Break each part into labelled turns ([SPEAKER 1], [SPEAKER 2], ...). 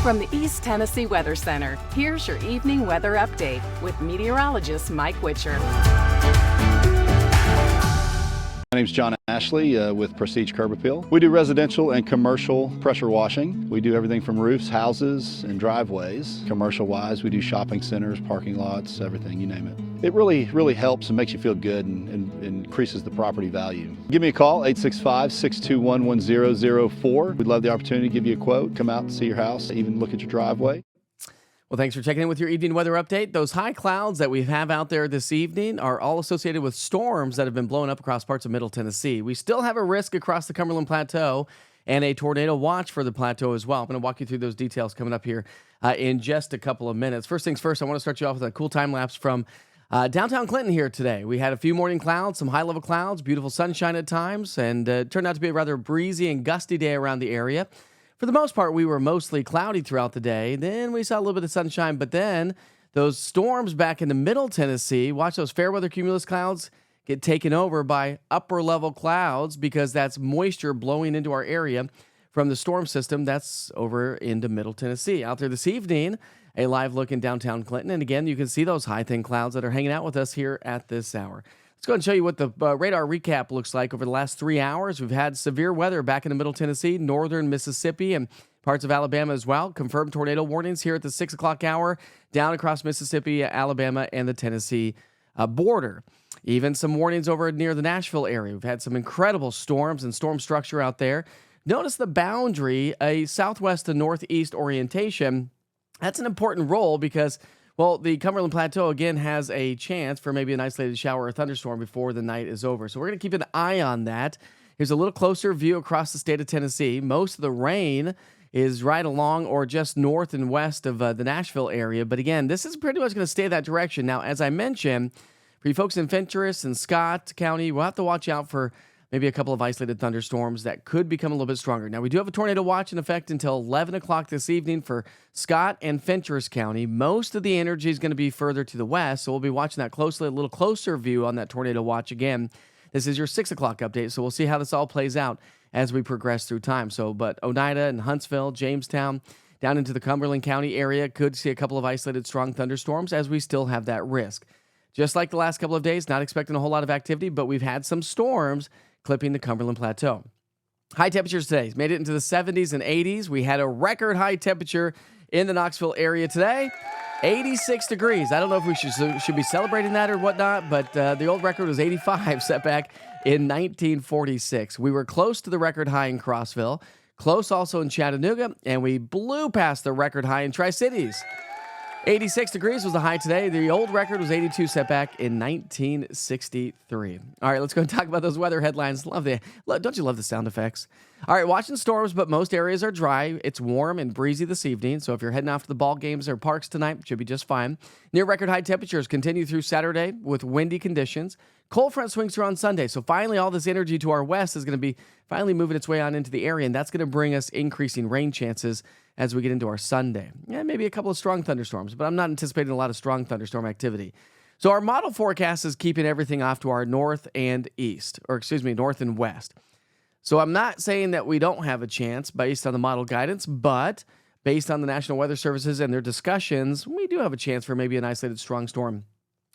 [SPEAKER 1] From the East Tennessee Weather Center, here's your evening weather update with meteorologist Mike Witcher.
[SPEAKER 2] My name's John Ashley with Prestige Curb Appeal. We do residential and commercial pressure washing. We do everything from roofs, houses, and driveways. Commercial-wise, we do shopping centers, parking lots, everything, you name it. It really helps and makes you feel good and increases the property value. Give me a call, 865-621-1004. We'd love the opportunity to give you a quote, come out and see your house, even look at your driveway.
[SPEAKER 3] Well, thanks for checking in with your evening weather update. Those high clouds that we have out there this evening are all associated with storms that have been blowing up across parts of Middle Tennessee. We still have a risk across the Cumberland Plateau and a tornado watch for the plateau as well. I'm going to walk you through those details coming up here in just a couple of minutes. First things first, I want to start you off with a cool time lapse from downtown Clinton here today. We had a few morning clouds, some high-level clouds, beautiful sunshine at times, and it turned out to be a rather breezy and gusty day around the area. For the most part, we were mostly cloudy throughout the day. Then we saw a little bit of sunshine, but then those storms back in the Middle Tennessee, watch those fair weather cumulus clouds get taken over by upper level clouds because that's moisture blowing into our area from the storm system that's over into Middle Tennessee. Out there this evening, a live look in downtown Clinton. And again, you can see those high thin clouds that are hanging out with us here at this hour. Let's go ahead and show you what the radar recap looks like over the last 3 hours. We've had severe weather back in the Middle Tennessee, northern Mississippi, and parts of Alabama as well. Confirmed tornado warnings here at the 6 o'clock hour, down across Mississippi, Alabama, and the Tennessee border. Even some warnings over near the Nashville area. We've had some incredible storms and storm structure out there. Notice the boundary, a southwest to northeast orientation. That's an important role because, well, the Cumberland Plateau, again, has a chance for maybe an isolated shower or thunderstorm before the night is over. So we're going to keep an eye on that. Here's a little closer view across the state of Tennessee. Most of the rain is right along or just north and west of the Nashville area. But again, this is pretty much going to stay that direction. Now, as I mentioned, for you folks in Fentress and Scott County, we'll have to watch out for maybe a couple of isolated thunderstorms that could become a little bit stronger. Now, we do have a tornado watch in effect until 11 o'clock this evening for Scott and Fentress County. Most of the energy is going to be further to the west, so we'll be watching that closely, a little closer view on that tornado watch again. This is your 6 o'clock update, so we'll see how this all plays out as we progress through time. But Oneida and Huntsville, Jamestown, down into the Cumberland County area could see a couple of isolated strong thunderstorms as we still have that risk. Just like the last couple of days, not expecting a whole lot of activity, but we've had some storms clipping the Cumberland Plateau. High temperatures today made it into the 70s and 80s. We had a record high temperature in the Knoxville area today, 86 degrees. I don't know if we should be celebrating that or whatnot, but the old record was 85 set back in 1946. We were close to the record high in Crossville, close also in Chattanooga, and we blew past the record high in Tri-Cities. 86 degrees was the high today. The old record was 82 set back in 1963. All right, let's go and talk about those weather headlines. Don't you love the sound effects? All right, watching storms, but most areas are dry. It's warm and breezy this evening, so if you're heading off to the ball games or parks tonight, it should be just fine. Near record high temperatures continue through Saturday with windy conditions. Cold front swings through on Sunday, so finally all this energy to our west is going to be finally moving its way on into the area, and that's going to bring us increasing rain chances as we get into our Sunday. Yeah, maybe a couple of strong thunderstorms, but I'm not anticipating a lot of strong thunderstorm activity. So our model forecast is keeping everything off to our north and west. So I'm not saying that we don't have a chance based on the model guidance, but based on the National Weather Services and their discussions, we do have a chance for maybe an isolated strong storm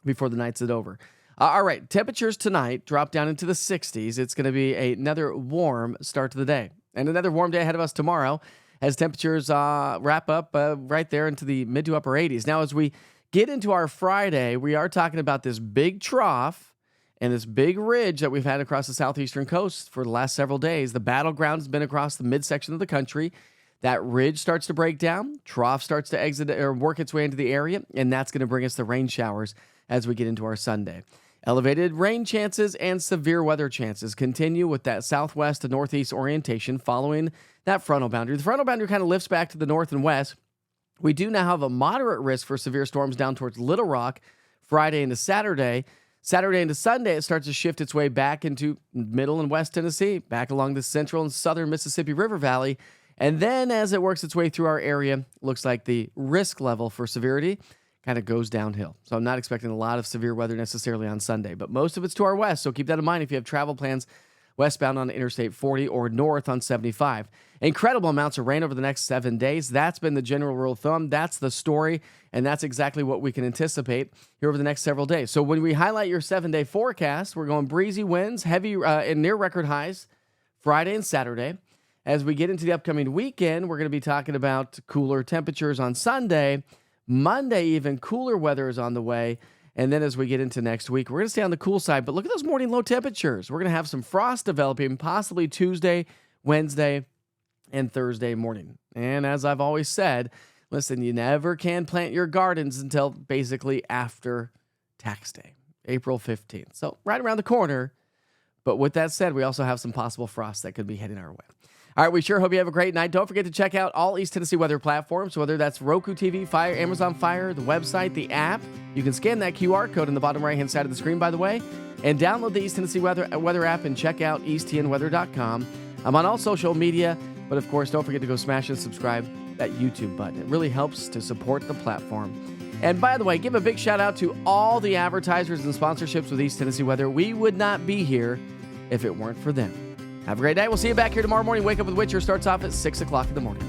[SPEAKER 3] before the night's over. All right, temperatures tonight drop down into the 60s. It's going to be another warm start to the day. And another warm day ahead of us tomorrow as temperatures wrap up right there into the mid to upper 80s. Now, as we get into our Friday, we are talking about this big trough and this big ridge that we've had across the southeastern coast for the last several days. The battleground has been across the midsection of the country. That ridge starts to break down, trough starts to exit or work its way into the area, and that's going to bring us the rain showers as we get into our Sunday. Elevated rain chances and severe weather chances continue with that southwest to northeast orientation following that frontal boundary. The frontal boundary kind of lifts back to the north and west. We do now have a moderate risk for severe storms down towards Little Rock Friday into Saturday. Saturday into Sunday, it starts to shift its way back into middle and west Tennessee, back along the central and southern Mississippi River Valley. And then as it works its way through our area, looks like the risk level for severity kind of goes downhill. So I'm not expecting a lot of severe weather necessarily on Sunday, but most of it's to our west. So keep that in mind if you have travel plans westbound on Interstate 40 or north on 75. Incredible amounts of rain over the next 7 days. That's been the general rule of thumb. That's the story, and that's exactly what we can anticipate here over the next several days. So when we highlight your 7-day forecast, we're going breezy winds, heavy and near record highs Friday and Saturday. As we get into the upcoming weekend, we're going to be talking about cooler temperatures on Sunday. Monday, even cooler weather is on the way. And then as we get into next week, we're going to stay on the cool side. But look at those morning low temperatures. We're going to have some frost developing possibly Tuesday, Wednesday, and Thursday morning. And as I've always said, listen, you never can plant your gardens until basically after tax day, April 15th. So right around the corner. But with that said, we also have some possible frost that could be heading our way. All right, we sure hope you have a great night. Don't forget to check out all East Tennessee weather platforms, whether that's Roku TV, Fire, Amazon Fire, the website, the app. You can scan that QR code in the bottom right-hand side of the screen, by the way, and download the East Tennessee weather app and check out easttnweather.com. I'm on all social media, but of course, don't forget to go smash and subscribe that YouTube button. It really helps to support the platform. And by the way, give a big shout out to all the advertisers and sponsorships with East Tennessee Weather. We would not be here if it weren't for them. Have a great day. We'll see you back here tomorrow morning. Wake Up with Witcher starts off at 6 o'clock in the morning.